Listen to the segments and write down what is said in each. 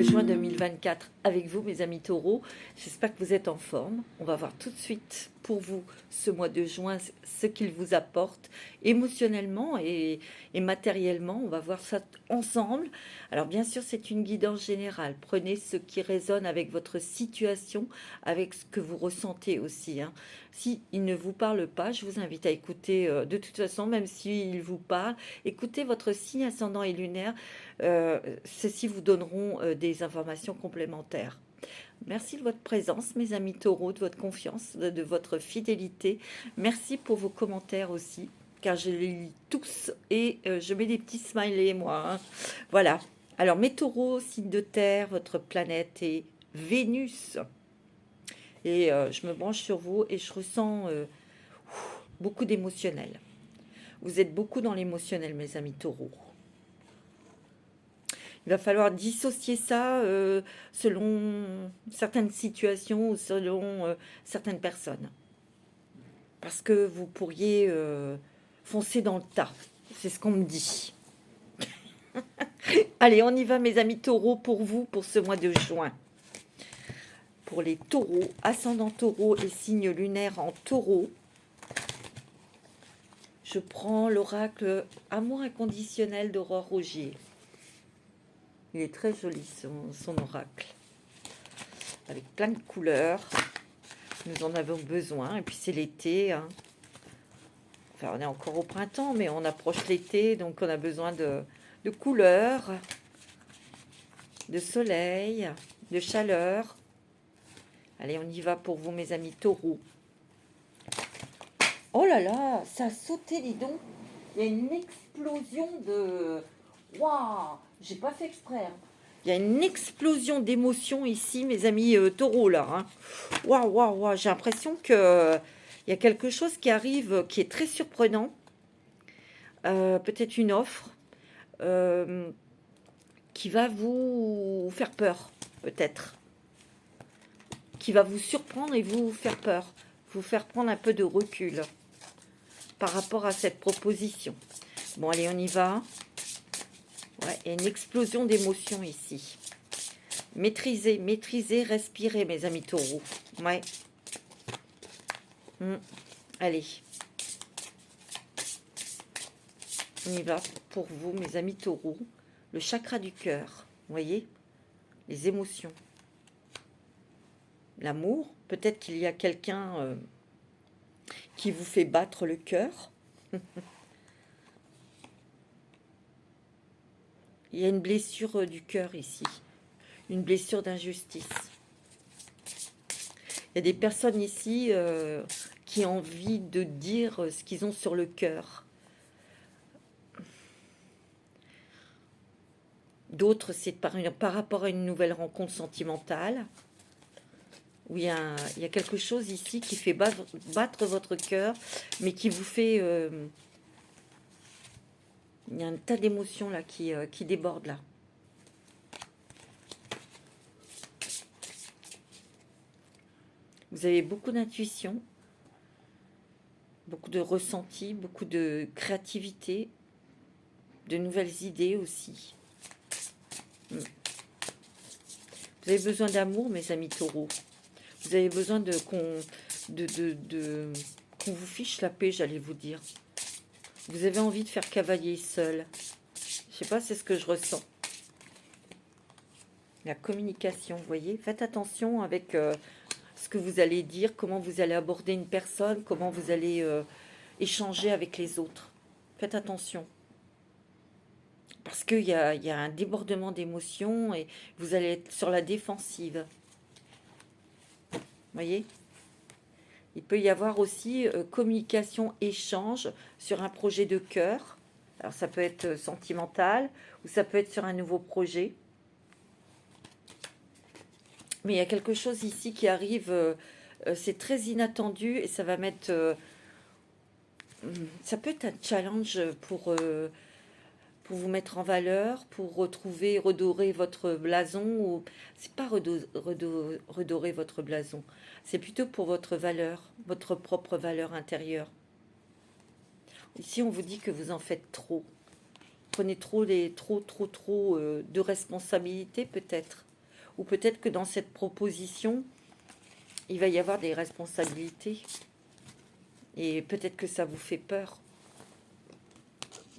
de juin 2024 avec vous, mes amis taureaux. J'espère que vous êtes en forme. On va voir tout de suite pour vous ce mois de juin, ce qu'il vous apporte émotionnellement et matériellement. On va voir ça ensemble. Alors bien sûr, c'est une guidance générale. Prenez ce qui résonne avec votre situation, avec ce que vous ressentez aussi. Si il ne vous parle pas, je vous invite à écouter de toute façon, même s'il vous parle, écoutez votre signe ascendant et lunaire. Ceux-ci vous donneront des informations complémentaires. Merci de votre présence, mes amis taureaux, de votre confiance, de votre fidélité. Merci pour vos commentaires aussi, car je les lis tous et je mets des petits smileys, moi. Voilà. Alors, mes taureaux, signe de terre, votre planète est Vénus. Et je me branche sur vous et je ressens beaucoup d'émotionnel. Vous êtes beaucoup dans l'émotionnel, mes amis taureaux. Il va falloir dissocier ça selon certaines situations ou selon certaines personnes. Parce que vous pourriez foncer dans le tas. C'est ce qu'on me dit. Allez, on y va, mes amis taureaux, pour vous, pour ce mois de juin. Pour les taureaux, ascendant taureau et signe lunaire en taureau, je prends l'oracle Amour inconditionnel d'Aurore Rogier. Il est très joli, son oracle. Avec plein de couleurs. Nous en avons besoin. Et puis c'est l'été. Enfin, on est encore au printemps, mais on approche l'été. Donc on a besoin de couleurs, de soleil, de chaleur. Allez, on y va pour vous, mes amis taureaux. Oh là là, ça a sauté, dis donc. Il y a une explosion de... Waouh, j'ai pas fait exprès. Il y a une explosion d'émotions ici, mes amis taureaux, là. Waouh, waouh, waouh. J'ai l'impression qu'il y a quelque chose qui arrive qui est très surprenant. Peut-être une offre qui va vous faire peur, peut-être. Qui va vous surprendre et vous faire peur. Vous faire prendre un peu de recul par rapport à cette proposition. Bon, allez, on y va. Ouais, il y a une explosion d'émotions ici. Maîtrisez, maîtrisez, respirez, mes amis taureaux. Ouais. Allez. On y va pour vous, mes amis taureaux. Le chakra du cœur. Vous voyez? Les émotions. L'amour. Peut-être qu'il y a quelqu'un qui vous fait battre le cœur. Il y a une blessure du cœur ici. Une blessure d'injustice. Il y a des personnes ici qui ont envie de dire ce qu'ils ont sur le cœur. D'autres, c'est par rapport à une nouvelle rencontre sentimentale. Où il y a quelque chose ici qui fait battre votre cœur, mais qui vous fait... il y a un tas d'émotions là qui débordent là. Vous avez beaucoup d'intuition, beaucoup de ressenti, beaucoup de créativité, de nouvelles idées aussi. Vous avez besoin d'amour, mes amis taureaux. Vous avez besoin qu'on vous fiche la paix, j'allais vous dire. Vous avez envie de faire cavalier seul. Je sais pas, c'est ce que je ressens. La communication, vous voyez. Faites attention avec ce que vous allez dire, comment vous allez aborder une personne, comment vous allez échanger avec les autres. Faites attention. Parce qu'il y a un débordement d'émotions et vous allez être sur la défensive. Vous voyez? Il peut y avoir aussi communication, échange sur un projet de cœur. Alors ça peut être sentimental ou ça peut être sur un nouveau projet. Mais il y a quelque chose ici qui arrive, c'est très inattendu et ça va mettre... ça peut être un challenge pour vous mettre en valeur, pour retrouver, redorer votre blason. Ou c'est pas redorer votre blason, c'est plutôt pour votre valeur, votre propre valeur intérieure. Ici, on vous dit que vous en faites trop. Prenez trop de responsabilités peut-être. ou peut-être que dans cette proposition, il va y avoir des responsabilités. Et peut-être que ça vous fait peur.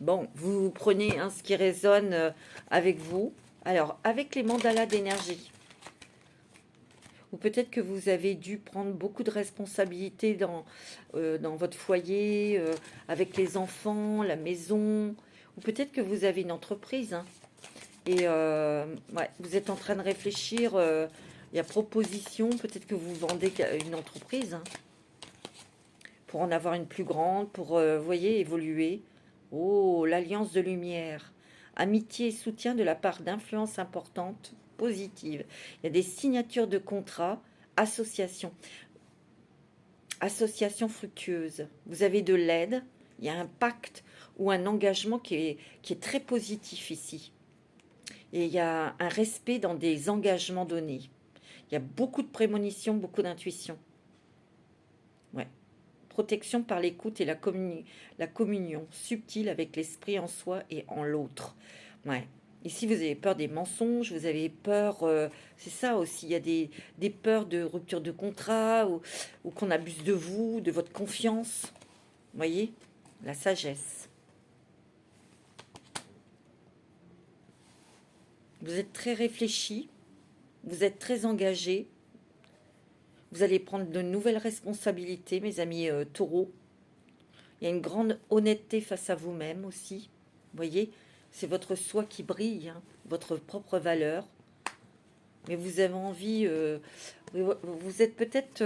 Bon, vous prenez ce qui résonne avec vous. Alors, avec les mandalas d'énergie, ou peut-être que vous avez dû prendre beaucoup de responsabilités dans votre foyer, avec les enfants, la maison, ou peut-être que vous avez une entreprise, hein, et ouais, vous êtes en train de réfléchir, il y a proposition, peut-être que vous vendez une entreprise, hein, pour en avoir une plus grande, pour, vous voyez, évoluer. Oh, l'alliance de lumière. Amitié et soutien de la part d'influences importantes, positives. Il y a des signatures de contrats, associations. Association fructueuse. Vous avez de l'aide, il y a un pacte ou un engagement qui est très positif ici. Et il y a un respect dans des engagements donnés. Il y a beaucoup de prémonitions, beaucoup d'intuition. Ouais. Protection par l'écoute et la communion subtile avec l'esprit en soi et en l'autre. Ouais. Ici, vous avez peur des mensonges, vous avez peur, c'est ça aussi, il y a des peurs de rupture de contrat ou qu'on abuse de vous, de votre confiance. Vous voyez, la sagesse. Vous êtes très réfléchi, vous êtes très engagé. Vous allez prendre de nouvelles responsabilités, mes amis taureaux. Il y a une grande honnêteté face à vous-même aussi. Vous voyez, c'est votre soi qui brille, hein, votre propre valeur. Mais vous avez envie, vous êtes peut-être,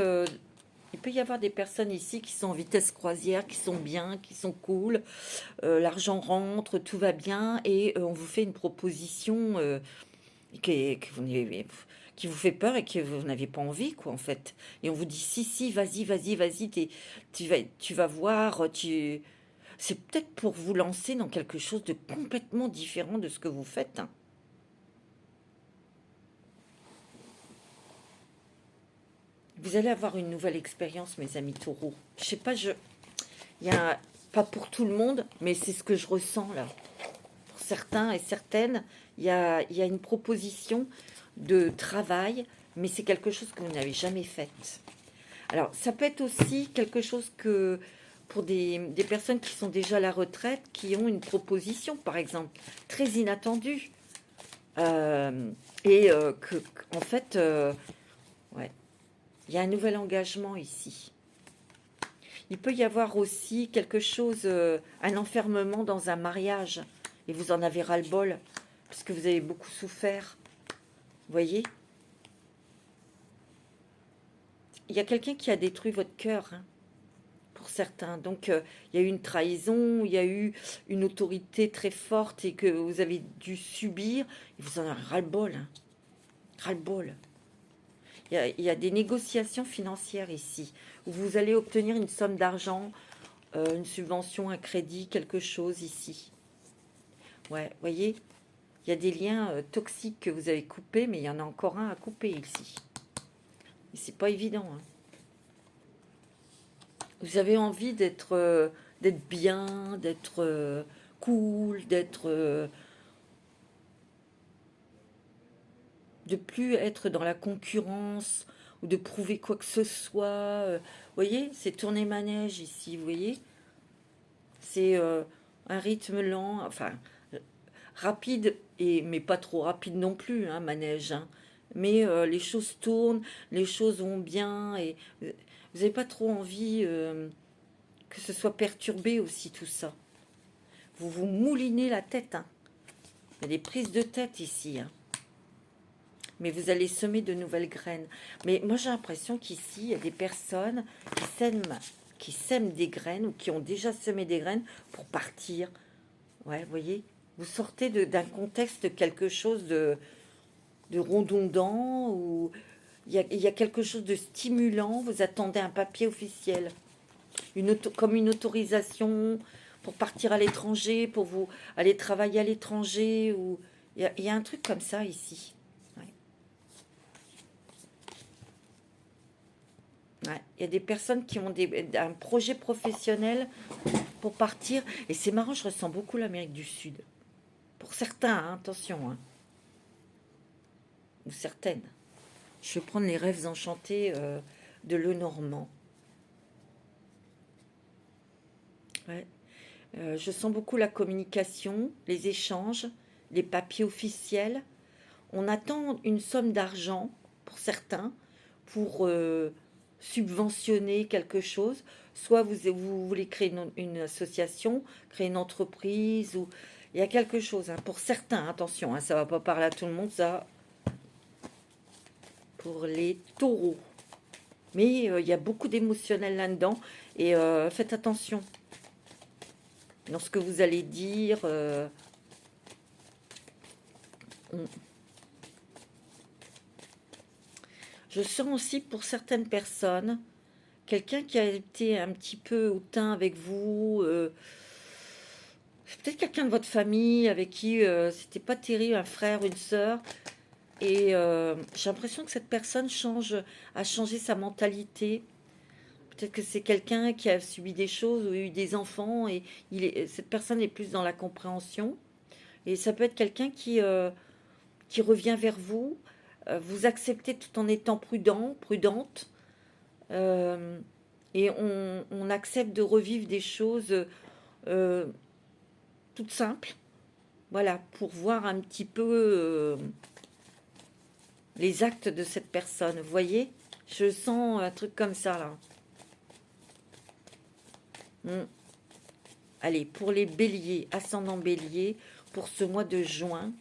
il peut y avoir des personnes ici qui sont en vitesse croisière, qui sont bien, qui sont cool, l'argent rentre, tout va bien, et on vous fait une proposition qui vous fait peur et que vous n'avez pas envie, quoi, en fait. Et on vous dit, si, vas-y, tu vas voir, c'est peut-être pour vous lancer dans quelque chose de complètement différent de ce que vous faites, hein. Vous allez avoir une nouvelle expérience, mes amis taureaux. Je sais pas, il y a pas pour tout le monde, mais c'est ce que je ressens là. Pour certains et certaines, il y a une proposition de travail, mais c'est quelque chose que vous n'avez jamais fait. Alors, ça peut être aussi quelque chose que pour des personnes qui sont déjà à la retraite, qui ont une proposition, par exemple, très inattendue, et en fait, ouais, il y a un nouvel engagement ici. Il peut y avoir aussi quelque chose, un enfermement dans un mariage, et vous en avez ras-le-bol, parce que vous avez beaucoup souffert. Vous voyez? Il y a quelqu'un qui a détruit votre cœur, hein, pour certains. Donc, il y a eu une trahison, il y a eu une autorité très forte et que vous avez dû subir, et vous en avez ras-le-bol, hein, ras-le-bol. Il y a des négociations financières ici, où vous allez obtenir une somme d'argent, une subvention, un crédit, quelque chose ici. Ouais, vous voyez, il y a des liens toxiques que vous avez coupés, mais il y en a encore un à couper ici. Et c'est pas évident, hein. Vous avez envie d'être bien, d'être cool, de plus être dans la concurrence ou de prouver quoi que ce soit. Vous voyez, c'est tourner manège ici, vous voyez. C'est un rythme lent, enfin rapide, mais pas trop rapide non plus, hein, manège, hein. Mais les choses tournent, les choses vont bien, et vous n'avez pas trop envie que ce soit perturbé aussi tout ça. Vous vous moulinez la tête, hein. Il y a des prises de tête ici, hein. Mais vous allez semer de nouvelles graines. Mais moi, j'ai l'impression qu'ici, il y a des personnes qui sèment des graines ou qui ont déjà semé des graines pour partir. Ouais, vous voyez, vous sortez d'un contexte quelque chose de redondant ou il y a quelque chose de stimulant. Vous attendez un papier officiel, comme une autorisation pour partir à l'étranger, pour vous aller travailler à l'étranger. Ou il y a un truc comme ça ici. Ouais, il y a des personnes qui ont un projet professionnel pour partir. Et c'est marrant, je ressens beaucoup l'Amérique du Sud. Pour certains, hein, attention, hein. ou certaines. Je vais prendre les rêves enchantés de Lenormand. Ouais. Je sens beaucoup la communication, les échanges, les papiers officiels. On attend une somme d'argent pour certains pour subventionner quelque chose. Soit vous voulez créer une association, créer une entreprise, ou il y a quelque chose. Hein. Pour certains, attention, hein, ça ne va pas parler à tout le monde, ça. Pour les taureaux. Mais il y a beaucoup d'émotionnel là-dedans. Et faites attention dans ce que vous allez dire. Je sens aussi pour certaines personnes, quelqu'un qui a été un petit peu hautain avec vous, peut-être quelqu'un de votre famille avec qui c'était pas terrible, un frère, une sœur, et j'ai l'impression que cette personne a changé sa mentalité. Peut-être que c'est quelqu'un qui a subi des choses ou eu des enfants, et cette personne est plus dans la compréhension. Et ça peut être quelqu'un qui revient vers vous, vous acceptez tout en étant prudente, euh, et on accepte de revivre des choses euh, toutes simples, voilà, pour voir un petit peu les actes de cette personne. Vous voyez, je sens un truc comme ça là. Allez, pour les béliers, ascendant bélier, pour ce mois de juin,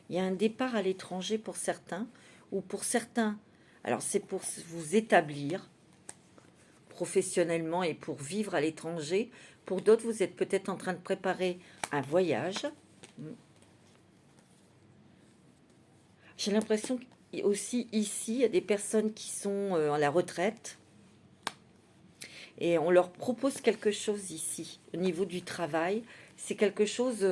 il y a un départ à l'étranger pour certains, ou pour certains, alors c'est pour vous établir professionnellement et pour vivre à l'étranger. Pour d'autres, vous êtes peut-être en train de préparer un voyage. J'ai l'impression aussi ici, il y a des personnes qui sont à la retraite et on leur propose quelque chose ici, au niveau du travail. C'est quelque chose,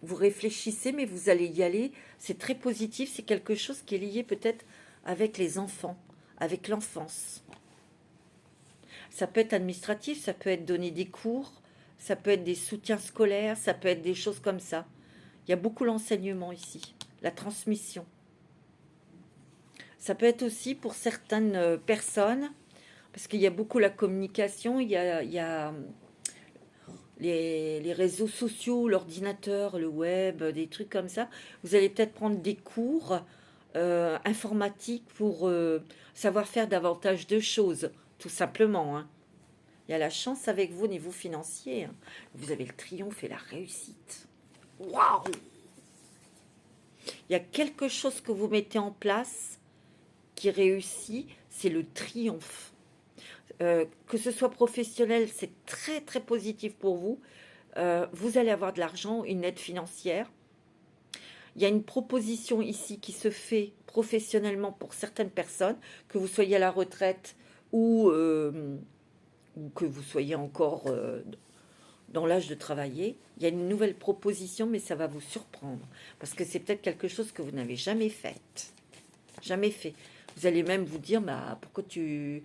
vous réfléchissez, mais vous allez y aller. C'est très positif, c'est quelque chose qui est lié peut-être avec les enfants, avec l'enfance. Ça peut être administratif, ça peut être donner des cours, ça peut être des soutiens scolaires, ça peut être des choses comme ça. Il y a beaucoup l'enseignement ici, la transmission. Ça peut être aussi pour certaines personnes, parce qu'il y a beaucoup la communication, il y a les réseaux sociaux, l'ordinateur, le web, des trucs comme ça. Vous allez peut-être prendre des cours informatiques pour savoir faire davantage de choses, tout simplement. Hein. Il y a la chance avec vous au niveau financier. Hein. Vous avez le triomphe et la réussite. Waouh! Il y a quelque chose que vous mettez en place qui réussit, c'est le triomphe. Que ce soit professionnel, c'est très très positif pour vous. Vous allez avoir de l'argent, une aide financière. Il y a une proposition ici qui se fait professionnellement pour certaines personnes, que vous soyez à la retraite ou que vous soyez encore dans l'âge de travailler. Il y a une nouvelle proposition, mais ça va vous surprendre, parce que c'est peut-être quelque chose que vous n'avez jamais fait. Jamais fait. Vous allez même vous dire, bah, pourquoi tu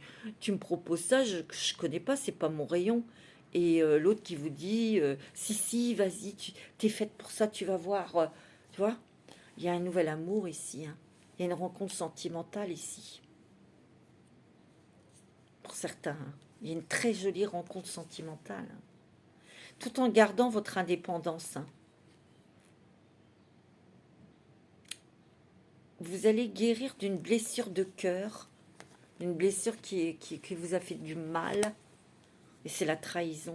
me proposes ça, je ne connais pas, c'est pas mon rayon. Et l'autre qui vous dit, si, vas-y, tu t'es faite pour ça, tu vas voir. Tu vois, il y a un nouvel amour ici. Hein. Il y a une rencontre sentimentale ici. Pour certains, hein. Il y a une très jolie rencontre sentimentale. Hein. Tout en gardant votre indépendance. Hein. Vous allez guérir d'une blessure de cœur, une blessure qui vous a fait du mal. Et c'est la trahison,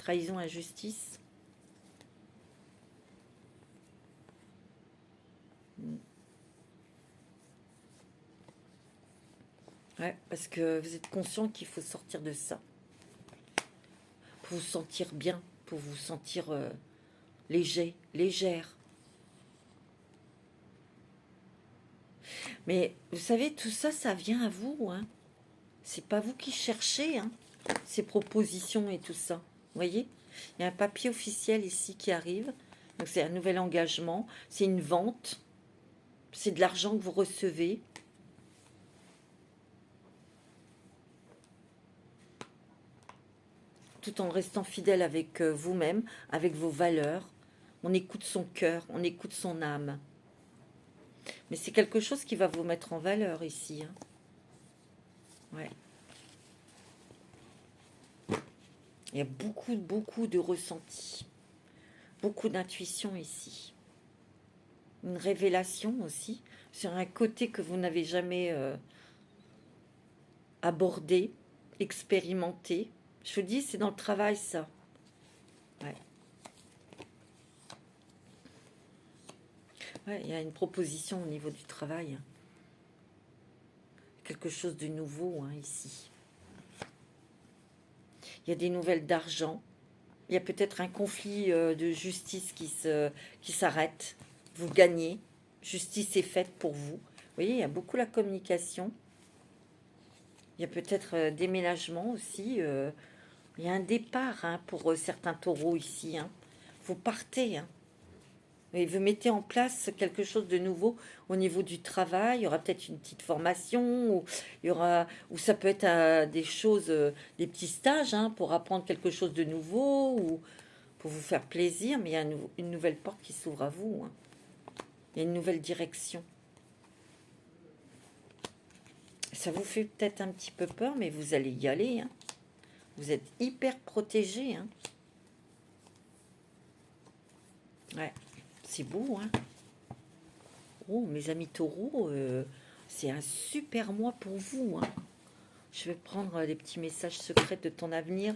injustice. Ouais, parce que vous êtes conscient qu'il faut sortir de ça. Pour vous sentir bien, pour vous sentir légère. Mais vous savez, tout ça, ça vient à vous. Hein. C'est pas vous qui cherchez hein, ces propositions et tout ça. Vous voyez, il y a un papier officiel ici qui arrive. Donc c'est un nouvel engagement. C'est une vente. C'est de l'argent que vous recevez. Tout en restant fidèle avec vous-même, avec vos valeurs. On écoute son cœur, on écoute son âme. Mais c'est quelque chose qui va vous mettre en valeur ici. Hein. Ouais. Il y a beaucoup de ressentis. Beaucoup d'intuition ici. Une révélation aussi sur un côté que vous n'avez jamais abordé, expérimenté. Je vous dis, c'est dans le travail, ça. Ouais. Ouais, il y a une proposition au niveau du travail. Quelque chose de nouveau, hein, ici. Il y a des nouvelles d'argent. Il y a peut-être un conflit de justice qui s'arrête. Vous gagnez. Justice est faite pour vous. Vous voyez, il y a beaucoup la communication. Il y a peut-être déménagement aussi. Il y a un départ hein, pour certains taureaux ici. Hein. Vous partez. Hein. Et vous mettez en place quelque chose de nouveau au niveau du travail. Il y aura peut-être une petite formation, ou ça peut être des choses, des petits stages hein, pour apprendre quelque chose de nouveau, ou pour vous faire plaisir. Mais il y a une nouvelle porte qui s'ouvre à vous. Hein. Il y a une nouvelle direction. Ça vous fait peut-être un petit peu peur, mais vous allez y aller. Hein. Vous êtes hyper protégé. Hein. Ouais. C'est beau, hein. Oh, mes amis taureaux, c'est un super mois pour vous. Hein. Je vais prendre les petits messages secrets de ton avenir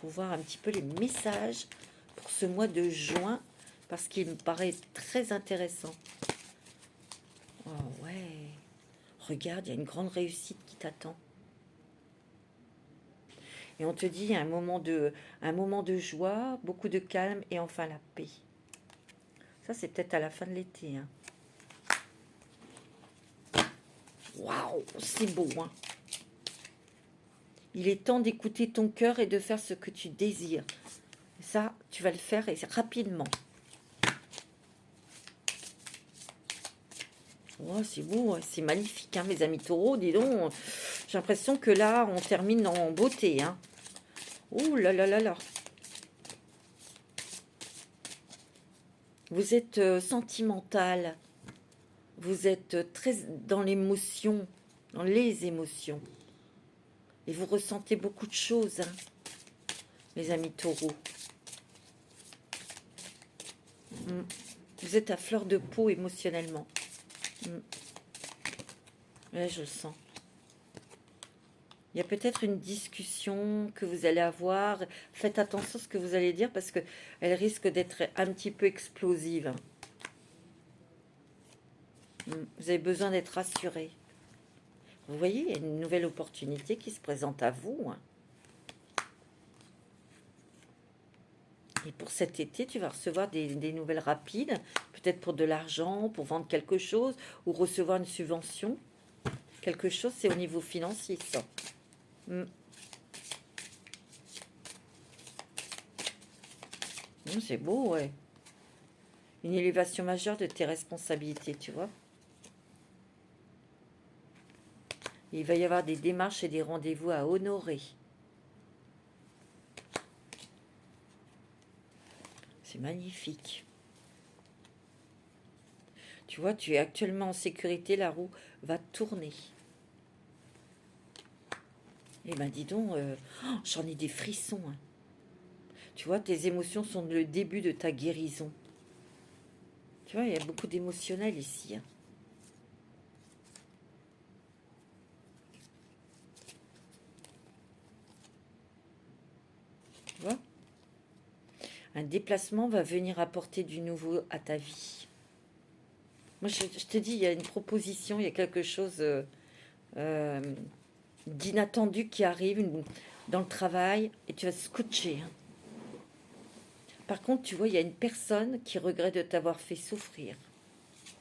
pour voir un petit peu les messages pour ce mois de juin, parce qu'il me paraît très intéressant. Oh ouais, regarde, il y a une grande réussite qui t'attend. Et on te dit, il y a un moment de joie, beaucoup de calme et enfin la paix. Ça, c'est peut-être à la fin de l'été. Hein. Waouh, c'est beau. Hein. Il est temps d'écouter ton cœur et de faire ce que tu désires. Ça, tu vas le faire et rapidement. Oh, c'est beau, c'est magnifique, hein, mes amis taureaux. Dis donc, j'ai l'impression que là, on termine en beauté. Hein. Ouh là là là là. Vous êtes sentimental. Vous êtes très dans l'émotion, dans les émotions. Et vous ressentez beaucoup de choses, hein, mes amis taureaux. Vous êtes à fleur de peau émotionnellement. Ouais, je le sens. Il y a peut-être une discussion que vous allez avoir. Faites attention à ce que vous allez dire parce qu'elle risque d'être un petit peu explosive. Vous avez besoin d'être rassuré. Vous voyez, il y a une nouvelle opportunité qui se présente à vous. Hein. Et pour cet été, tu vas recevoir des nouvelles rapides, peut-être pour de l'argent, pour vendre quelque chose, ou recevoir une subvention. Quelque chose, c'est au niveau financier, ça. C'est beau, ouais. Une élévation majeure de tes responsabilités, tu vois. Et il va y avoir des démarches et des rendez-vous à honorer. C'est magnifique. Tu vois, tu es actuellement en sécurité, la roue va tourner. Eh ben dis donc, j'en ai des frissons. Hein. Tu vois, tes émotions sont le début de ta guérison. Tu vois, il y a beaucoup d'émotionnel ici. Hein. Tu vois ? Un déplacement va venir apporter du nouveau à ta vie. Moi, je te dis, il y a une proposition, il y a quelque chose d'inattendu qui arrive dans le travail et tu vas scotcher. Hein. Par contre, tu vois, il y a une personne qui regrette de t'avoir fait souffrir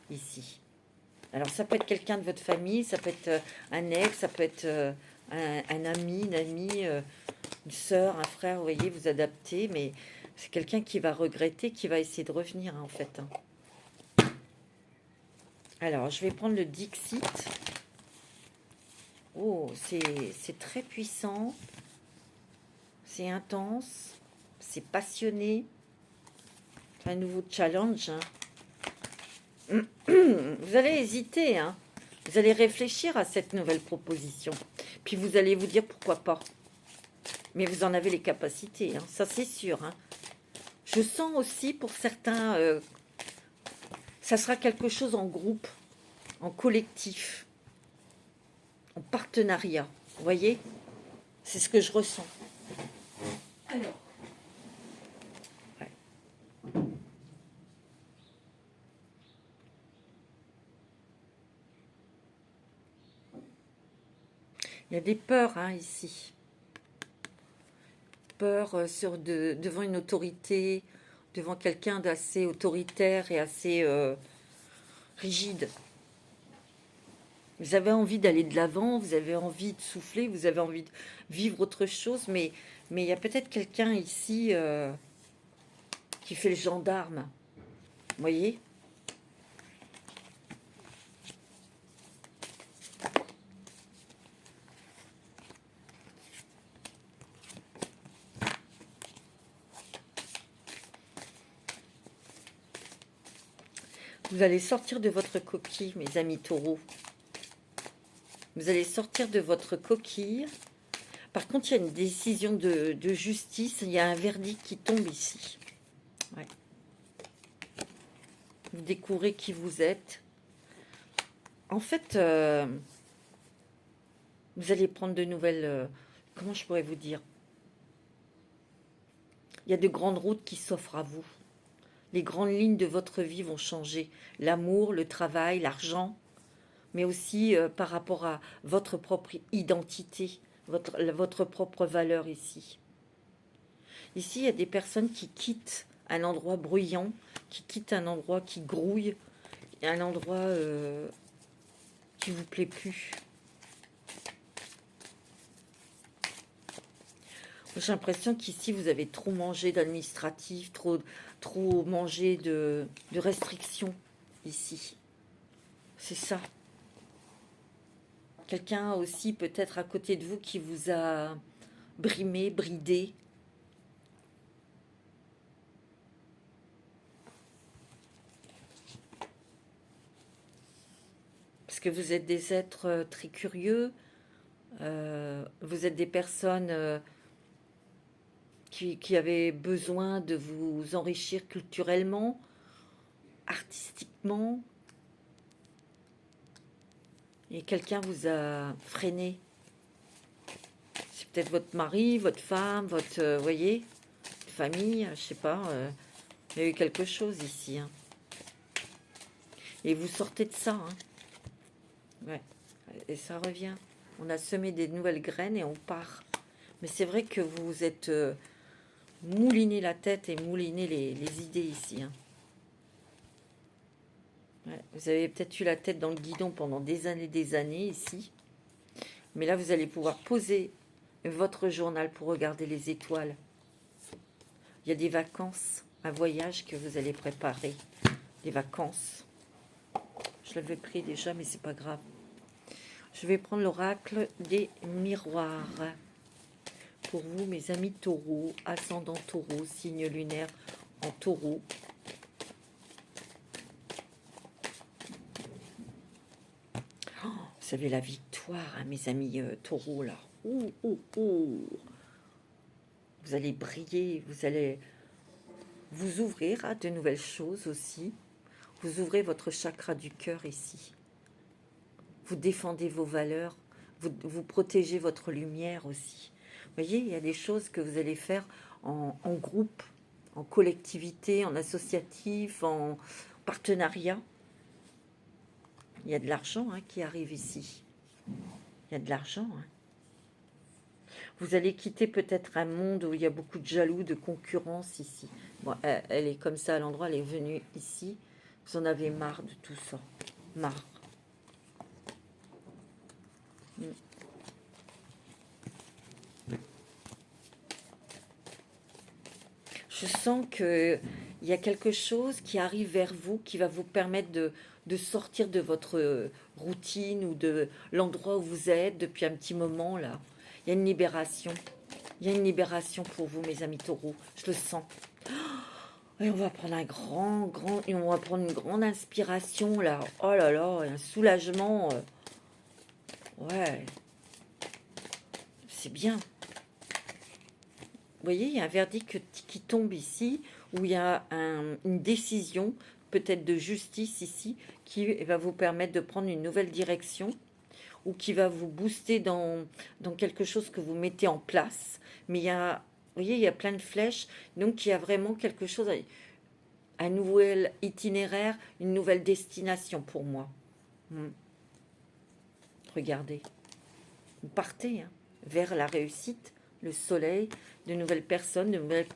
ici. Alors, ça peut être quelqu'un de votre famille, ça peut être un ex, ça peut être un ami, une amie, une sœur, un frère, vous voyez, vous adaptez, mais c'est quelqu'un qui va regretter, qui va essayer de revenir, hein, en fait. Hein. Alors, je vais prendre le Dixit. Oh, c'est très puissant. C'est intense. C'est passionné. Un nouveau challenge. Hein. Vous allez hésiter, hein. Vous allez réfléchir à cette nouvelle proposition. Puis vous allez vous dire pourquoi pas. Mais vous en avez les capacités, hein, ça c'est sûr. Hein. Je sens aussi pour certains, ça sera quelque chose en groupe, en collectif, en partenariat. Vous voyez? C'est ce que je ressens. Alors. Ouais. Il y a des peurs hein, ici. Peur devant une autorité, devant quelqu'un d'assez autoritaire et assez rigide. Vous avez envie d'aller de l'avant, vous avez envie de souffler, vous avez envie de vivre autre chose, mais il y a peut-être quelqu'un ici qui fait le gendarme. Vous voyez ? Vous allez sortir de votre coquille, mes amis taureaux. Vous allez sortir de votre coquille. Par contre, il y a une décision de justice. Il y a un verdict qui tombe ici. Ouais. Vous découvrez qui vous êtes. En fait, vous allez prendre de nouvelles... comment je pourrais vous dire? Il y a de grandes routes qui s'offrent à vous. Les grandes lignes de votre vie vont changer. L'amour, le travail, l'argent, mais aussi par rapport à votre propre identité, votre propre valeur ici. Ici, il y a des personnes qui quittent un endroit bruyant, qui quittent un endroit qui grouille, un endroit qui vous plaît plus. J'ai l'impression qu'ici, vous avez trop mangé d'administratif, trop mangé de restrictions ici. C'est ça. Quelqu'un aussi peut-être à côté de vous qui vous a brimé, bridé. Parce que vous êtes des êtres très curieux. Vous êtes des personnes... qui avait besoin de vous enrichir culturellement, artistiquement, et quelqu'un vous a freiné. C'est peut-être votre mari, votre femme, votre, voyez, famille, je sais pas, il y a eu quelque chose ici. Hein. Et vous sortez de ça. Hein. Ouais. Et ça revient. On a semé des nouvelles graines et on part. Mais c'est vrai que vous êtes... mouliner la tête et mouliner les idées ici. Hein. Ouais, vous avez peut-être eu la tête dans le guidon pendant des années ici. Mais là, vous allez pouvoir poser votre journal pour regarder les étoiles. Il y a des vacances, un voyage que vous allez préparer. Des vacances. Je l'avais pris déjà, mais c'est pas grave. Je vais prendre l'oracle des miroirs. Pour vous, mes amis taureaux, ascendant taureau, signe lunaire en taureau. Oh, vous avez la victoire, hein, mes amis taureaux, là. Ouh, ouh, ouh. Vous allez briller, vous allez vous ouvrir à de nouvelles choses aussi. Vous ouvrez votre chakra du cœur ici. Vous défendez vos valeurs, vous protégez votre lumière aussi. Vous voyez, il y a des choses que vous allez faire en groupe, en collectivité, en associatif, en partenariat. Il y a de l'argent hein, qui arrive ici. Il y a de l'argent. Hein. Vous allez quitter peut-être un monde où il y a beaucoup de jaloux, de concurrence ici. Bon, elle est comme ça à l'endroit, elle est venue ici. Vous en avez marre de tout ça. Marre. Je sens qu'il y a quelque chose qui arrive vers vous, qui va vous permettre de sortir de votre routine ou de l'endroit où vous êtes depuis un petit moment, là. Il y a une libération. Il y a une libération pour vous, mes amis taureaux. Je le sens. Et on va prendre un et on va prendre une grande inspiration là. Oh là là, un soulagement. Ouais, c'est bien. Vous voyez, il y a un verdict qui tombe ici, où il y a une décision, peut-être de justice ici, qui va vous permettre de prendre une nouvelle direction, ou qui va vous booster dans quelque chose que vous mettez en place. Mais il y a, vous voyez, il y a plein de flèches, donc il y a vraiment quelque chose, un nouvel itinéraire, une nouvelle destination pour moi. Hmm. Regardez, vous partez vers la réussite, le soleil, de nouvelles personnes, de nouvelles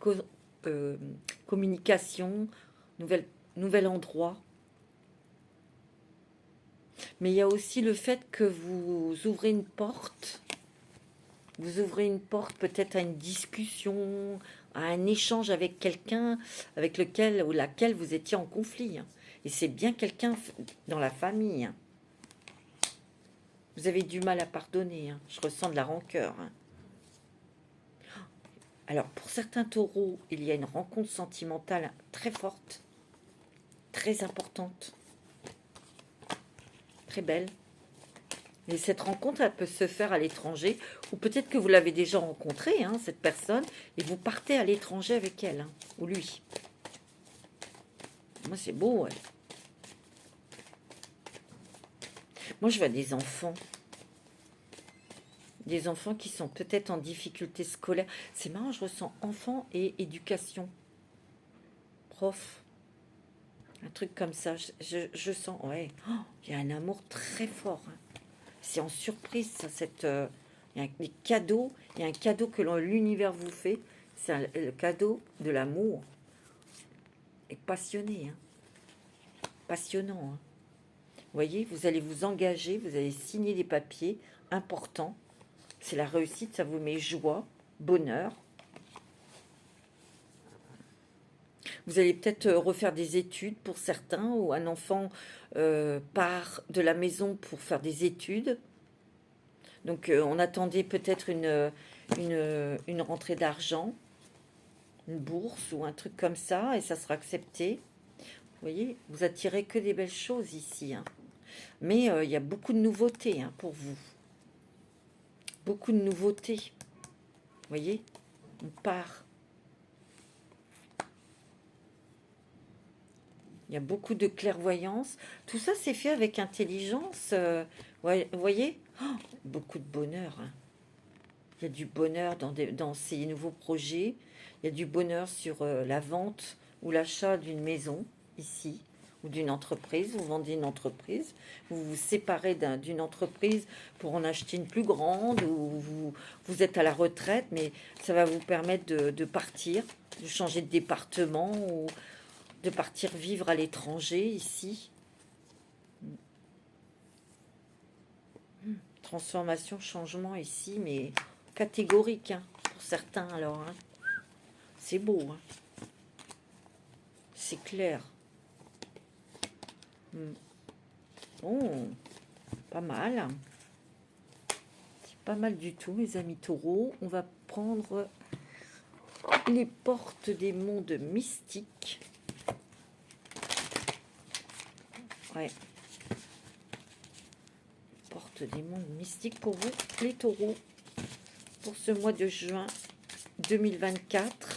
communications, nouvel endroit. Mais il y a aussi le fait que vous ouvrez une porte peut-être à une discussion, à un échange avec quelqu'un avec lequel ou laquelle vous étiez en conflit. Et c'est bien quelqu'un dans la famille. Vous avez du mal à pardonner. Je ressens de la rancœur. Alors, pour certains taureaux, il y a une rencontre sentimentale très forte, très importante, très belle. Et cette rencontre, elle peut se faire à l'étranger, ou peut-être que vous l'avez déjà rencontrée, cette personne, et vous partez à l'étranger avec elle, ou lui. Moi, c'est beau, ouais. Moi, je vois des enfants qui sont peut-être en difficulté scolaire. C'est marrant, je ressens enfant et éducation, prof, un truc comme ça. Je sens, ouais, oh, il y a un amour très fort. C'est en surprise, ça, il y a des cadeaux, il y a un cadeau que l'univers vous fait, c'est le cadeau de l'amour. Et passionné, passionnant. Vous voyez, vous allez vous engager, vous allez signer des papiers importants. C'est la réussite, ça vous met joie, bonheur. Vous allez peut-être refaire des études pour certains, ou un enfant part de la maison pour faire des études. Donc on attendait peut-être une rentrée d'argent, une bourse ou un truc comme ça, et ça sera accepté. Vous voyez, vous attirez que des belles choses ici. Mais il y a beaucoup de nouveautés pour vous. Beaucoup de nouveautés. Vous voyez, on part. Il y a beaucoup de clairvoyance. Tout ça, c'est fait avec intelligence. Vous voyez, oh, beaucoup de bonheur. Il y a du bonheur dans ces nouveaux projets. Il y a du bonheur sur la vente ou l'achat d'une maison, ici, ou d'une entreprise. Vous vendez une entreprise, vous vous séparez d'une entreprise pour en acheter une plus grande, ou vous êtes à la retraite, mais ça va vous permettre de partir, de changer de département, ou de partir vivre à l'étranger, ici. Transformation, changement ici, mais catégorique, pour certains alors. C'est beau, c'est clair. Oh, pas mal. C'est pas mal du tout, mes amis taureaux. On va prendre les portes des mondes mystiques. Ouais. Porte des mondes mystiques pour vous, les taureaux, pour ce mois de juin 2024.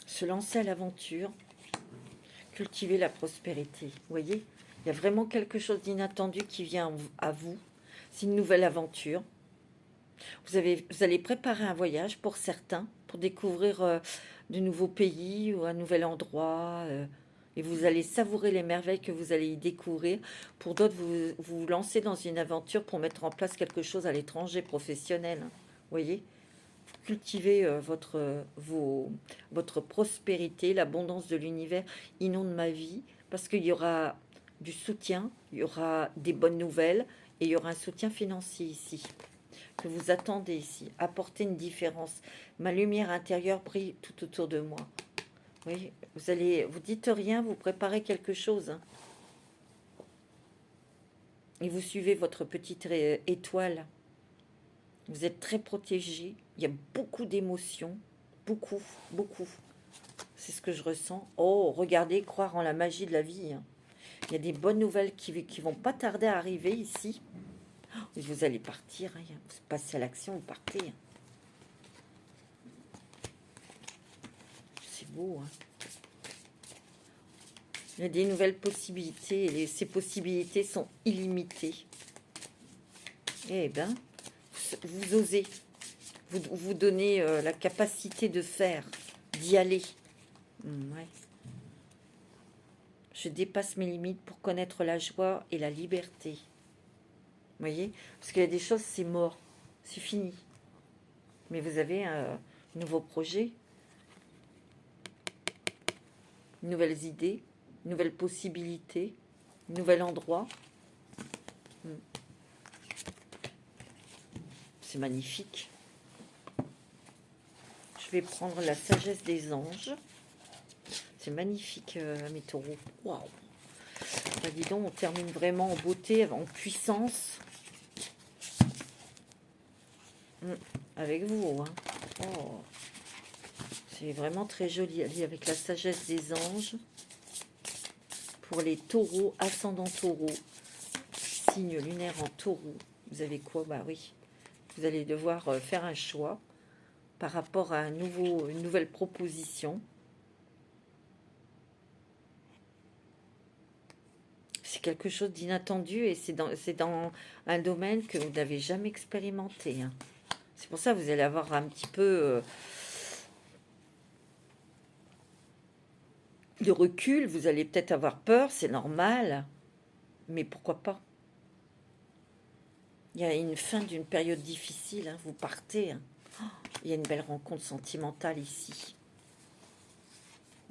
Se lancer à l'aventure, cultiver la prospérité. Vous voyez, il y a vraiment quelque chose d'inattendu qui vient à vous. C'est une nouvelle aventure. Vous allez préparer un voyage pour certains, pour découvrir de nouveaux pays ou un nouvel endroit. Et vous allez savourer les merveilles que vous allez y découvrir. Pour d'autres, vous lancez dans une aventure pour mettre en place quelque chose à l'étranger, professionnel. Vous voyez, cultivez votre prospérité, l'abondance de l'univers inonde ma vie, parce qu'il y aura du soutien, il y aura des bonnes nouvelles, et il y aura un soutien financier ici, que vous attendez ici. Apportez une différence. Ma lumière intérieure brille tout autour de moi. Oui, vous dites rien, vous préparez quelque chose. Et vous suivez votre petite étoile. Vous êtes très protégé. Il y a beaucoup d'émotions. Beaucoup, beaucoup. C'est ce que je ressens. Oh, regardez, croire en la magie de la vie. Hein. Il y a des bonnes nouvelles qui vont pas tarder à arriver ici. Oh, vous allez partir. Hein. Vous passez à l'action, vous partez. Hein. C'est beau. Hein. Il y a des nouvelles possibilités. Et ces possibilités sont illimitées. Eh bien, vous osez. Vous donnez la capacité de faire, d'y aller. Ouais. Je dépasse mes limites pour connaître la joie et la liberté. Vous voyez? Parce qu'il y a des choses, c'est mort. C'est fini. Mais vous avez un nouveau projet, nouvelles idées, nouvelles possibilités, nouvel endroit. C'est magnifique. Je vais prendre la sagesse des anges. C'est magnifique, mes taureaux. Waouh! Bah, dis donc, on termine vraiment en beauté, en puissance. Avec vous. Hein. Oh. C'est vraiment très joli avec la sagesse des anges. Pour les taureaux, ascendant taureau, signe lunaire en taureau. Vous avez quoi? Bah oui. Vous allez devoir faire un choix par rapport à une nouvelle proposition. C'est quelque chose d'inattendu et c'est dans un domaine que vous n'avez jamais expérimenté. Hein. C'est pour ça que vous allez avoir un petit peu de recul. Vous allez peut-être avoir peur, c'est normal. Mais pourquoi pas? Il y a une fin d'une période difficile. Hein. Vous partez. Hein. Oh, il y a une belle rencontre sentimentale ici.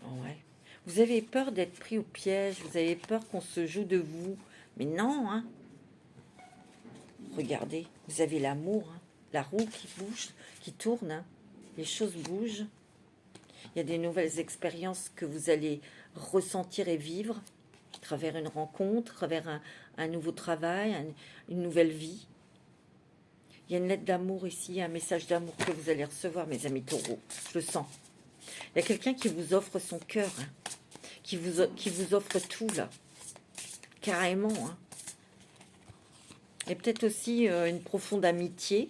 Oh, ouais. Vous avez peur d'être pris au piège, vous avez peur qu'on se joue de vous. Mais non, hein. Regardez, vous avez l'amour, hein. La roue qui bouge, qui tourne, hein. Les choses bougent. Il y a des nouvelles expériences que vous allez ressentir et vivre à travers une rencontre, à travers un nouveau travail, une nouvelle vie. Il y a une lettre d'amour ici, un message d'amour que vous allez recevoir, mes amis taureaux. Je le sens. Il y a quelqu'un qui vous offre son cœur, hein. Qui vous offre tout, là. Carrément. Hein. Et peut-être aussi une profonde amitié.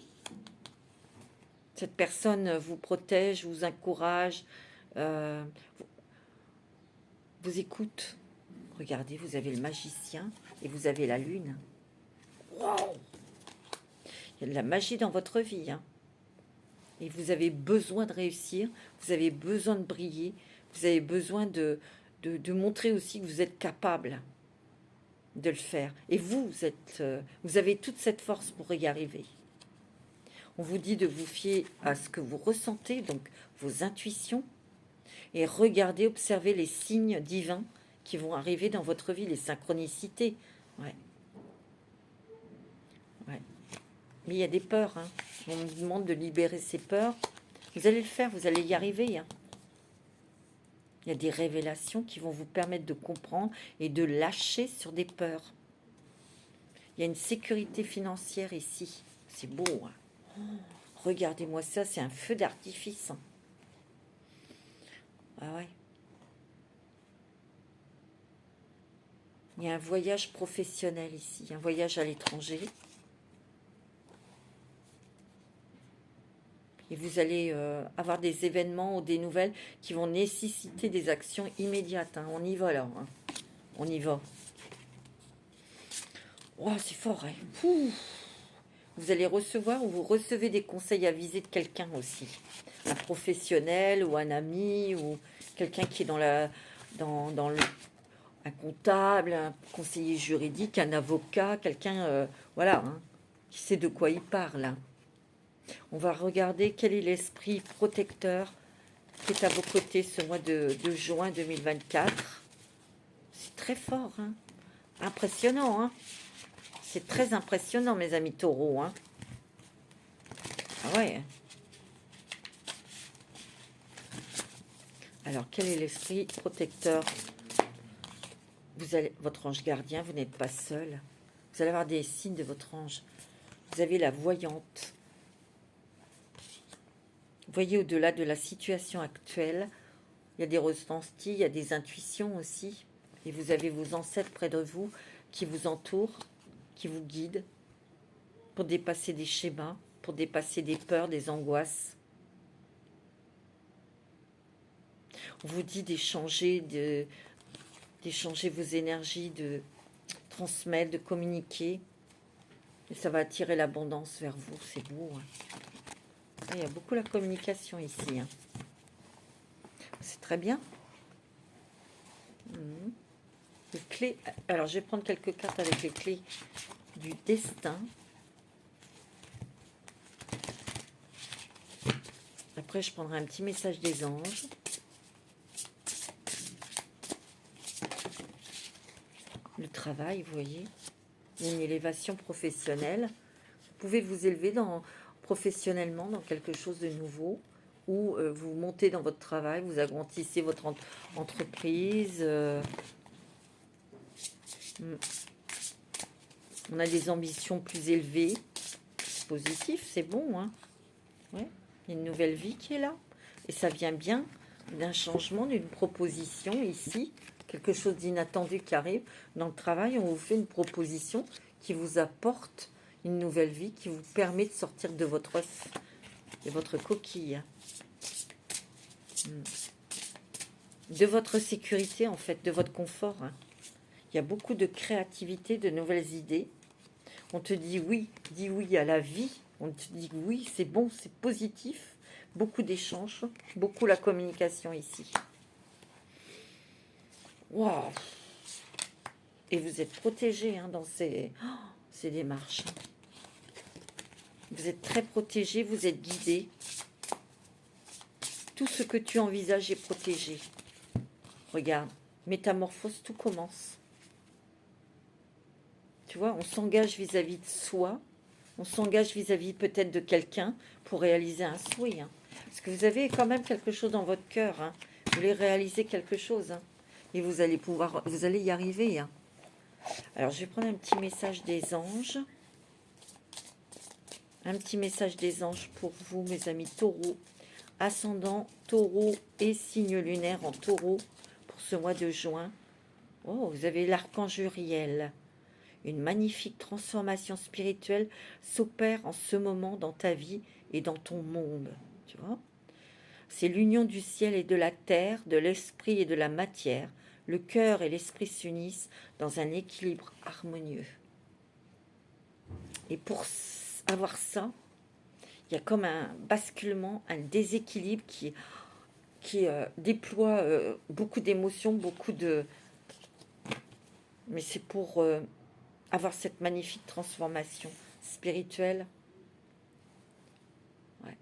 Cette personne vous protège, vous encourage, vous écoute. Regardez, vous avez le magicien et vous avez la lune. Wow! Il y a de la magie dans votre vie. Hein. Et vous avez besoin de réussir, vous avez besoin de briller, vous avez besoin de montrer aussi que vous êtes capable de le faire. Et vous avez toute cette force pour y arriver. On vous dit de vous fier à ce que vous ressentez, donc vos intuitions, et regardez, observez les signes divins qui vont arriver dans votre vie, les synchronicités. Ouais. Ouais. Mais il y a des peurs. Hein. On vous demande de libérer ces peurs. Vous allez le faire, vous allez y arriver. Hein. Il y a des révélations qui vont vous permettre de comprendre et de lâcher sur des peurs. Il y a une sécurité financière ici. C'est beau. Hein. Oh, regardez-moi ça, c'est un feu d'artifice. Hein. Ah ouais. Il y a un voyage professionnel ici, un voyage à l'étranger. Et vous allez avoir des événements ou des nouvelles qui vont nécessiter des actions immédiates. Hein. On y va là. Hein. On y va. Oh, c'est fort. Hein. Vous allez recevoir ou vous recevez des conseils avisés de quelqu'un aussi. Un professionnel ou un ami ou quelqu'un qui est dans un comptable, un conseiller juridique, un avocat, quelqu'un voilà, hein, qui sait de quoi il parle. Hein. On va regarder quel est l'esprit protecteur qui est à vos côtés ce mois de juin 2024. C'est très fort, hein. Impressionnant. Hein. C'est très impressionnant, mes amis taureaux. Hein. Ah ouais. Alors, quel est l'esprit protecteur? Votre ange gardien, vous n'êtes pas seul. Vous allez avoir des signes de votre ange. Vous avez la voyante. Vous voyez, au-delà de la situation actuelle, il y a des ressentis, il y a des intuitions aussi. Et vous avez vos ancêtres près de vous qui vous entourent, qui vous guident pour dépasser des schémas, pour dépasser des peurs, des angoisses. On vous dit d'échanger vos énergies, de transmettre, de communiquer. Et ça va attirer l'abondance vers vous, c'est beau. Hein. Ah, il y a beaucoup la communication ici. Hein. C'est très bien. Les clés. Alors, je vais prendre quelques cartes avec les clés du destin. Après, je prendrai un petit message des anges. Le travail, vous voyez. Une élévation professionnelle. Vous pouvez vous élever professionnellement dans quelque chose de nouveau. Ou vous montez dans votre travail, vous agrandissez votre entreprise. On a des ambitions plus élevées. C'est positif, c'est bon. Hein. Ouais. Il y a une nouvelle vie qui est là. Et ça vient bien d'un changement, d'une proposition ici. Quelque chose d'inattendu qui arrive. Dans le travail, on vous fait une proposition qui vous apporte une nouvelle vie, qui vous permet de sortir de votre œuf, de votre coquille. De votre sécurité, en fait, de votre confort. Hein. Il y a beaucoup de créativité, de nouvelles idées. On te dit oui à la vie. On te dit oui, c'est bon, c'est positif. Beaucoup d'échanges, beaucoup la communication ici. Waouh! Et vous êtes protégé hein, dans ces démarches. Vous êtes très protégé, vous êtes guidé. Tout ce que tu envisages est protégé. Regarde, métamorphose, tout commence. Tu vois, on s'engage vis-à-vis de soi. On s'engage vis-à-vis peut-être de quelqu'un pour réaliser un souhait. Hein. Parce que vous avez quand même quelque chose dans votre cœur. Hein. Vous voulez réaliser quelque chose. Hein. Et vous allez y arriver. Hein. Alors, je vais prendre un petit message des anges. Un petit message des anges pour vous, mes amis taureaux. Ascendant taureau et signe lunaire en taureau pour ce mois de juin. Oh, vous avez l'archange Uriel. Une magnifique transformation spirituelle s'opère en ce moment dans ta vie et dans ton monde. Tu vois ? C'est l'union du ciel et de la terre, de l'esprit et de la matière. Le cœur et l'esprit s'unissent dans un équilibre harmonieux. Et pour avoir ça, il y a comme un basculement, un déséquilibre qui déploie beaucoup d'émotions, beaucoup de... Mais c'est pour avoir cette magnifique transformation spirituelle. Ouais.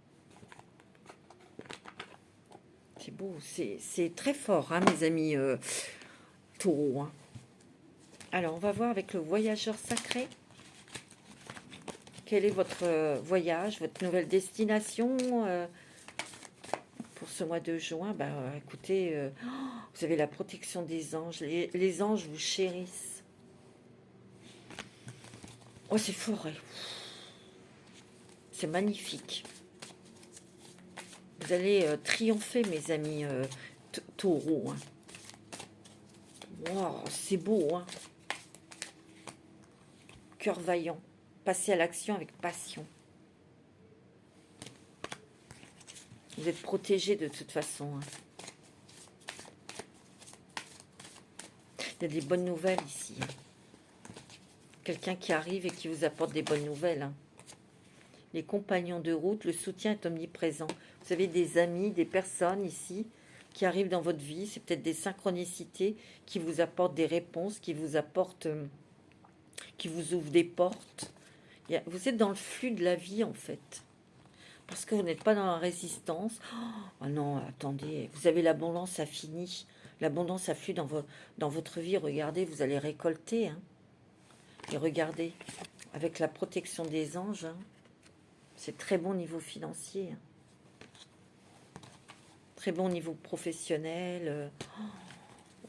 C'est beau, c'est très fort, hein, mes amis taureaux. Hein. Alors, on va voir avec le voyageur sacré. Quel est votre voyage, votre nouvelle destination pour ce mois de juin? Écoutez, vous avez la protection des anges. Les anges vous chérissent. Oh, c'est fort. C'est magnifique. Vous allez triompher, mes amis taureaux. Hein. Wow, c'est beau. Hein. Cœur vaillant. Passez à l'action avec passion. Vous êtes protégés de toute façon. Hein. Il y a des bonnes nouvelles ici. Hein. Quelqu'un qui arrive et qui vous apporte des bonnes nouvelles. Hein. Les compagnons de route, le soutien est omniprésent. Vous avez des amis, des personnes ici qui arrivent dans votre vie. C'est peut-être des synchronicités qui vous apportent des réponses, qui vous apportent, qui vous ouvrent des portes. Vous êtes dans le flux de la vie, en fait. Parce que vous n'êtes pas dans la résistance. Oh non, attendez, vous avez l'abondance infinie. L'abondance afflue dans votre vie. Regardez, vous allez récolter. Hein. Et regardez, avec la protection des anges, hein, c'est très bon niveau financier. Hein. Très bon niveau professionnel.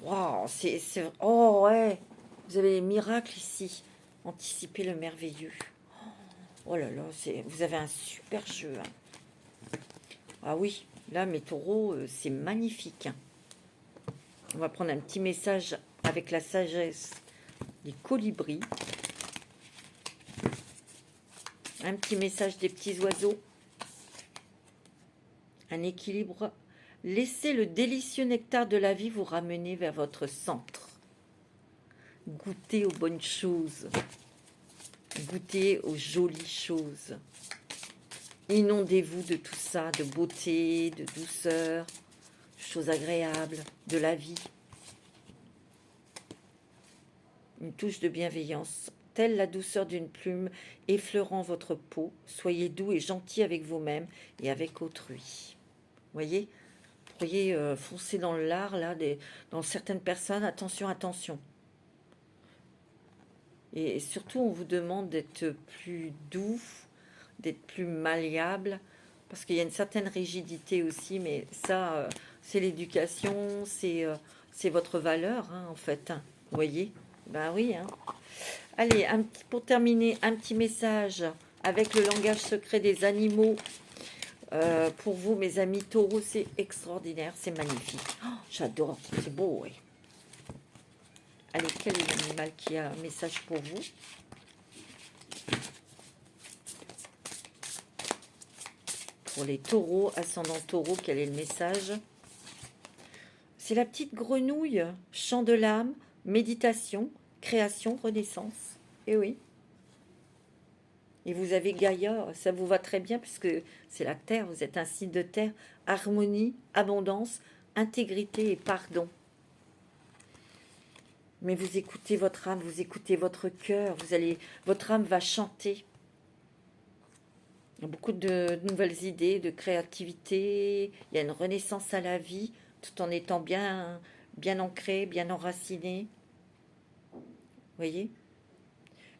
Waouh, oh ouais, vous avez les miracles ici. Anticiper le merveilleux. Oh là là, vous avez un super jeu. Hein. Ah oui, là, mes taureaux, c'est magnifique, hein. On va prendre un petit message avec la sagesse des colibris. Un petit message des petits oiseaux. Un équilibre. Laissez le délicieux nectar de la vie vous ramener vers votre centre. Goûtez aux bonnes choses. Goûtez aux jolies choses. Inondez-vous de tout ça, de beauté, de douceur, de choses agréables, de la vie. Une touche de bienveillance, telle la douceur d'une plume effleurant votre peau. Soyez doux et gentil avec vous-même et avec autrui. Voyez, vous pourriez foncer dans l'art, là, dans certaines personnes. Attention, attention. Et surtout, on vous demande d'être plus doux, d'être plus malléable, parce qu'il y a une certaine rigidité aussi, mais ça, c'est l'éducation, c'est votre valeur, hein, en fait. Hein. Vous voyez? Ben oui. Hein. Allez, pour terminer, un petit message avec le langage secret des animaux. Pour vous, mes amis taureaux, c'est extraordinaire, c'est magnifique. Oh, j'adore, c'est beau, oui. Allez, quel est l'animal qui a un message pour vous? Pour les taureaux, ascendant taureau, quel est le message? C'est la petite grenouille, chant de l'âme, méditation, création, renaissance. Eh oui. Et vous avez Gaïa, ça vous va très bien puisque c'est la terre, vous êtes un signe de terre. Harmonie, abondance, intégrité et pardon. Mais vous écoutez votre âme, vous écoutez votre cœur, votre âme va chanter. Il y a beaucoup de nouvelles idées, de créativité. Il y a une renaissance à la vie, tout en étant bien ancré, bien enraciné. Vous voyez?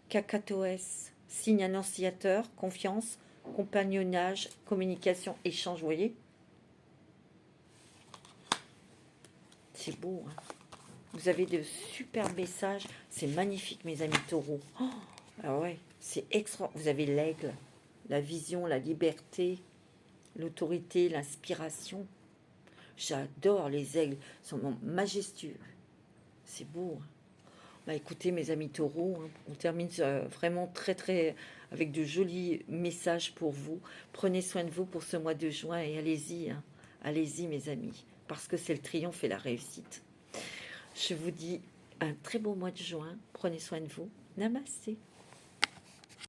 Cacatoès, signe annonciateur, confiance, compagnonnage, communication, échange. Vous voyez? C'est beau, hein? Vous avez de super messages. C'est magnifique, mes amis taureaux. Oh, ah ouais, c'est extra. Vous avez l'aigle, la vision, la liberté, l'autorité, l'inspiration. J'adore les aigles. Ils sont majestueux. C'est beau. Hein. Bah, écoutez, mes amis taureaux, hein, on termine vraiment très avec de jolis messages pour vous. Prenez soin de vous pour ce mois de juin et allez-y. Hein. Allez-y, mes amis. Parce que c'est le triomphe et la réussite. Je vous dis un très beau mois de juin. Prenez soin de vous. Namasté.